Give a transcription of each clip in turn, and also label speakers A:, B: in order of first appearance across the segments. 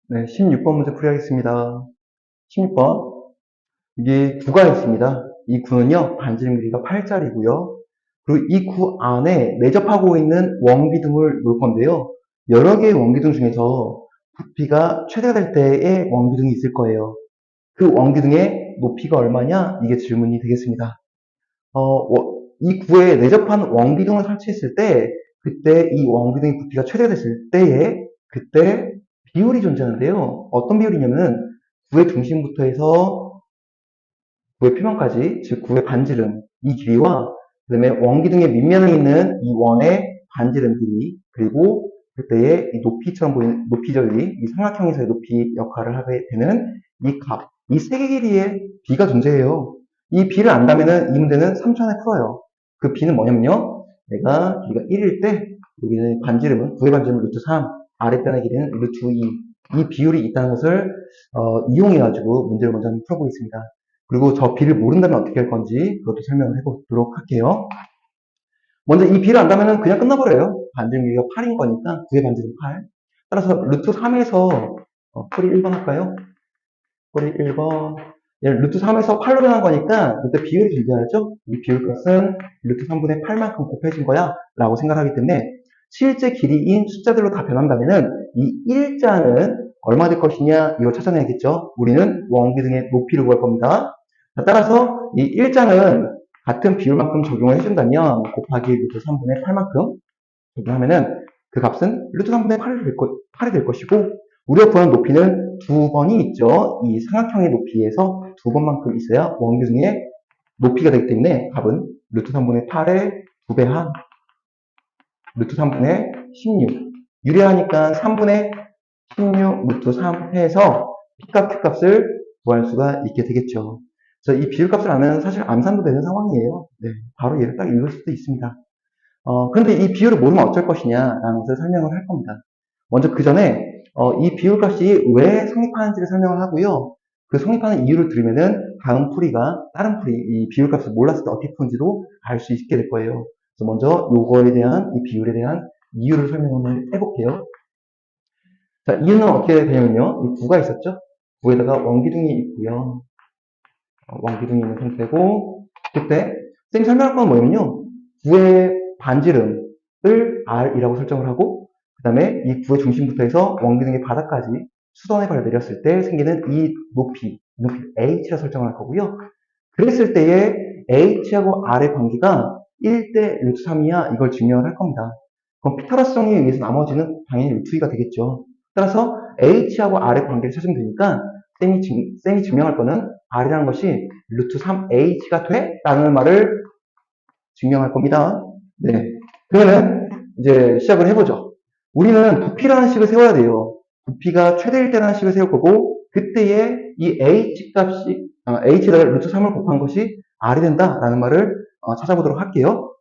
A: 네, 16번 문제 풀이하겠습니다. 16번. 이게 구가 있습니다. 이 구는요, 반지름 길이가 8짜리고요. 그리고 이 구 안에 내접하고 있는 원기둥을 놓을 건데요. 여러 개의 원기둥 중에서 부피가 최대가 될 때의 원기둥이 있을 거예요. 그 원기둥의 높이가 얼마냐? 이게 질문이 되겠습니다. 이 구에 내접한 원기둥을 설치했을 때, 그때 이 원기둥의 부피가 최대가 됐을 때에, 그때 비율이 존재하는데요. 어떤 비율이냐면은, 구의 중심부터 해서 구의 표면까지, 즉 구의 반지름, 이 길이와, 그 다음에 원기둥의 밑면에 있는 이 원의 반지름 길이, 그리고 그때의 이 높이처럼 보이는, 높이죠, 이 삼각형에서의 높이 역할을 하게 되는 이 값, 이 세 개 길이의 비가 존재해요. 이 비를 안다면은 이 문제는 3초 안에 풀어요. 그 비는 뭐냐면요. 내가 길이가 1일 때, 여기는 반지름은, 구의 반지름은 루트 3, 아랫변의 길이는 루트 2. 이 비율이 있다는 것을, 이용해가지고 문제를 먼저 한번 풀어보겠습니다. 그리고 저 비를 모른다면 어떻게 할 건지 그것도 설명을 해보도록 할게요. 먼저 이 비를 안다면 그냥 끝나버려요. 반지름 길이가 8인 거니까 9의 반지름 8. 따라서 루트 3에서 풀이 1번 할까요? 풀이 1번. 루트 3에서 8로 변한 거니까 그때 비율이 존재하죠? 이 비율 값은 루트 3분의 8만큼 곱해진 거야 라고 생각하기 때문에 실제 길이인 숫자들로 다 변한다면은 이 일자는 얼마 될 것이냐 이걸 찾아내야겠죠. 우리는 원기둥의 높이를 구할 겁니다. 따라서 이 일자는 같은 비율만큼 적용을 해준다면 곱하기 루트 3분의 8만큼 적용하면은 그 값은 루트 3분의 8이 될 것이고 우리가 구하는 높이는 두 번이 있죠. 이 삼각형의 높이에서 두 번만큼 있어야 원기둥의 높이가 되기 때문에 값은 루트 3분의 8의 2배 한 루트 3분의 16. 유리하니까 3분의 16 루트 3 해서 P값, Q값을 구할 수가 있게 되겠죠. 그래서 이 비율값을 알면 사실 암산도 되는 상황이에요. 네, 바로 얘를 딱 읽을 수도 있습니다. 그런데 이 비율을 모르면 어쩔 것이냐라는 것을 설명을 할 겁니다. 먼저 그 전에 이 비율값이 왜 성립하는지를 설명을 하고요. 그 성립하는 이유를 들으면은 다음 풀이가 다른 풀이 이 비율값을 몰랐을 때 어떻게 푸는지도 알 수 있게 될 거예요. 그래서 먼저 요거에 대한 이 비율에 대한 이유를 설명을 해볼게요. 자, 이유는 어떻게 되냐면요. 이 구가 있었죠? 구에다가 원기둥이 있고요. 원기둥이 있는 상태고 그때 쌤이 설명할 건 뭐냐면요. 구의 반지름을 R이라고 설정을 하고 그 다음에 이 구의 중심부터 해서 원기둥의 바닥까지 수선의 발을 내렸을 때 생기는 이 높이 H라 설정을 할 거고요. 그랬을 때에 H하고 R의 관계가 1대 루트 3이야 이걸 증명을 할 겁니다. 그럼 피타고라스 정리에 의해서 나머지는 당연히 루트 2가 되겠죠. 따라서 H하고 R의 관계를 찾으면 되니까 쌤이 증명할 거는 R이라는 것이 루트 3H가 돼? 라는 말을 증명할 겁니다. 네. 그러면 이제 시작을 해보죠. 우리는 부피라는 식을 세워야 돼요. 부피가 최대일 때라는 식을 세울 거고 그때에 이 H 값이 H에다가 루트 3을 곱한 것이 R이 된다라는 말을 찾아보도록 할게요.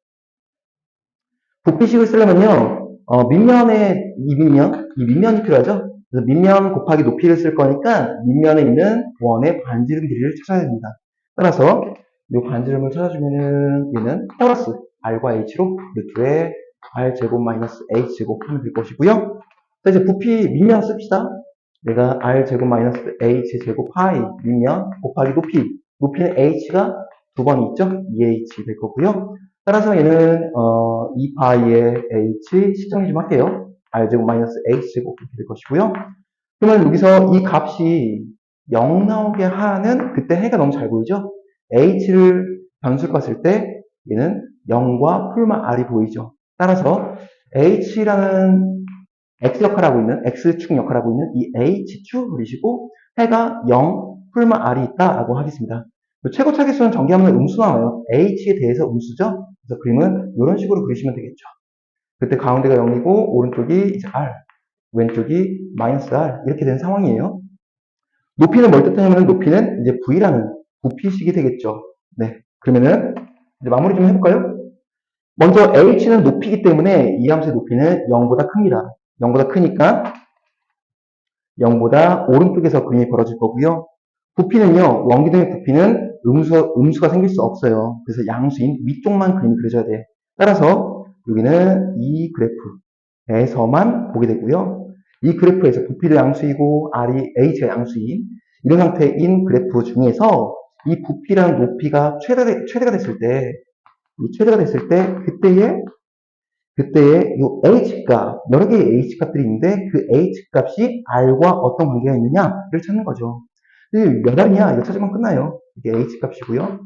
A: 부피식을 쓰려면요. 밑면에 이 밑면이 필요하죠. 그래서 밑면 곱하기 높이를 쓸 거니까 밑면에 있는 원의 반지름 길이를 찾아야 됩니다. 따라서 이 반지름을 찾아주면은 얘는 플러스 R과 H로 루트에 R제곱 마이너스 H제곱 하면 될 것이고요. 자, 이제 부피 밑면 씁시다. 내가 R제곱 마이너스 H제곱 파이 밑면 곱하기 높이는 H가 두 번 있죠? 2H 될 거고요. 따라서 얘는 2파이의 H 시정리 좀 할게요. R제곱 마이너스 H제곱 이렇게 될 것이고요. 그러면 여기서 이 값이 0 나오게 하는 그때 해가 너무 잘 보이죠? H를 변수로 봤을 때 얘는 0과 풀마 R이 보이죠. 따라서 H라는 X 역할하고 있는 X축 역할하고 있는 이 H축 그리시고 해가 0 풀마 R이 있다라고 하겠습니다. 최고 차계수는 전개하면 음수 나와요. H에 대해서 음수죠. 그래서 그림은 이런 식으로 그리시면 되겠죠. 그때 가운데가 0이고 오른쪽이 이제 R, 왼쪽이 마이너스 R 이렇게 된 상황이에요. 높이는 뭘 뜻하냐면 높이는 이제 V라는 부피식이 되겠죠. 네, 그러면은 이제 마무리 좀 해볼까요? 먼저 H는 높이기 때문에 이 함수의 높이는 0보다 큽니다. 0보다 크니까 0보다 오른쪽에서 그림이 벌어질 거고요. 부피는요, 원기둥의 부피는 음수가 생길 수 없어요. 그래서 양수인 위쪽만 그림이 그려져야 돼. 따라서 여기는 이 그래프에서만 보게 되고요. 이 그래프에서 부피도 양수이고 R이 H가 양수인 이런 상태인 그래프 중에서 이 부피랑 높이가 최대가 됐을 때, 그때의 이 H값, 여러 개의 H값들이 있는데 그 H값이 R과 어떤 관계가 있느냐를 찾는 거죠. 몇 R이냐? 이거 찾으면 끝나요. 이게 H값이고요.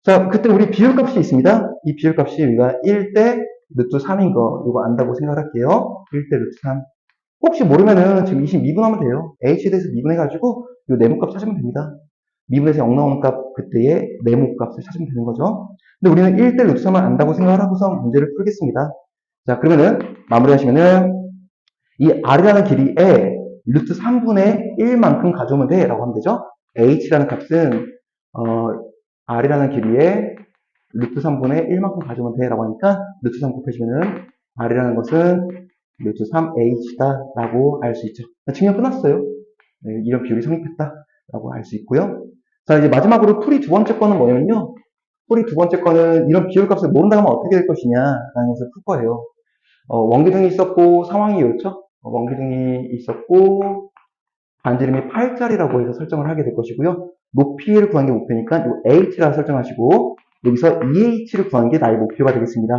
A: 자, 그때 우리 비율값이 있습니다. 이 비율값이 우리가 1대 루트 3인 거, 이거 안다고 생각할게요. 1대 루트 3. 혹시 모르면은 지금 20 미분하면 돼요. H에 대해서 미분해가지고 이 네모값 찾으면 됩니다. 미분에서 0 나오는 값, 그때의 네모값을 찾으면 되는 거죠. 근데 우리는 1대 루트 3을 안다고 생각을 하고서 문제를 풀겠습니다. 자, 그러면은 마무리하시면은 이 R이라는 길이에 루트 3분의 1만큼 가져오면 돼 라고 하면 되죠. H라는 값은 R이라는 길이에 루트 3분의 1만큼 가져오면 돼 라고 하니까 루트 3 곱해주면은 R이라는 것은 루트 3H다 라고 알 수 있죠. 증명 끝났어요. 네, 이런 비율이 성립했다 라고 알 수 있고요. 자, 이제 마지막으로 풀이 두 번째 거는 뭐냐면요. 풀이 두 번째 거는 이런 비율값을 모른다 하면 어떻게 될 것이냐 라는 것을 풀 거예요. 원기둥이 있었고 상황이었죠. 원기둥이 있었고 반지름이 8짜리라고 해서 설정을 하게 될 것이고요. 높이를 구한 게 목표니까 이 h라 설정하시고 여기서 2h를 구한 게 나의 목표가 되겠습니다.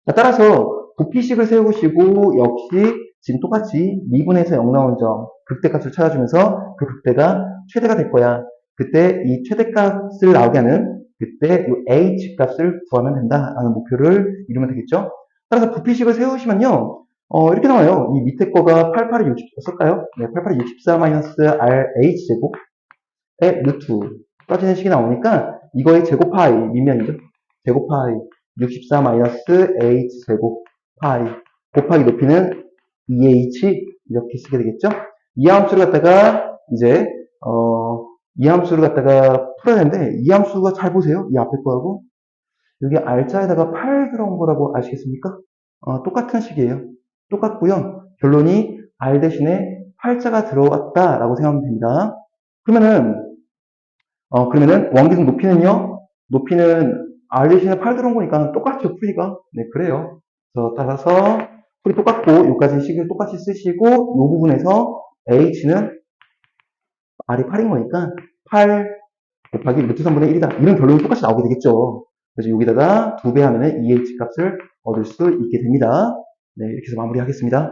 A: 자, 따라서 부피식을 세우시고 역시 지금 똑같이 미분에서 0 나온 점 극대값을 찾아주면서 그 극대가 최대가 될 거야. 그때 이 최대값을 나오게 하는 그때 이 h값을 구하면 된다라는 목표를 이루면 되겠죠. 따라서 부피식을 세우시면요. 이렇게 나와요. 이 밑에 거가 88이 60, 쓸까요? 네, 88이 64 마이너스 RH 제곱의 루트까지는 식이 나오니까 이거의 제곱 파이, 밑면이죠. 제곱 파이, 64 마이너스 H 제곱 파이, 곱하기 높이는 2H, 이렇게 쓰게 되겠죠? 이 함수를 갖다가, 이제, 이 함수를 갖다가 풀어야 되는데, 이 함수가 잘 보세요. 이 앞에 거하고. 여기 R자에다가 8 들어온 거라고 아시겠습니까? 똑같은 식이에요. 똑같고요. 결론이 R 대신에 8자가 들어갔다라고 생각하면 됩니다. 그러면은 원기둥 높이는요? 높이는 R 대신에 8 들어온 거니까 똑같죠, 풀이가. 네, 그래요. 그래서 따라서 풀이 똑같고, 여기까지 식을 똑같이 쓰시고, 이 부분에서 H는 R이 8인 거니까 8 곱하기 루트 3분의 1이다. 이런 결론이 똑같이 나오게 되겠죠. 그래서 여기다가 2배 하면은 EH 값을 얻을 수 있게 됩니다. 네, 이렇게 해서 마무리하겠습니다.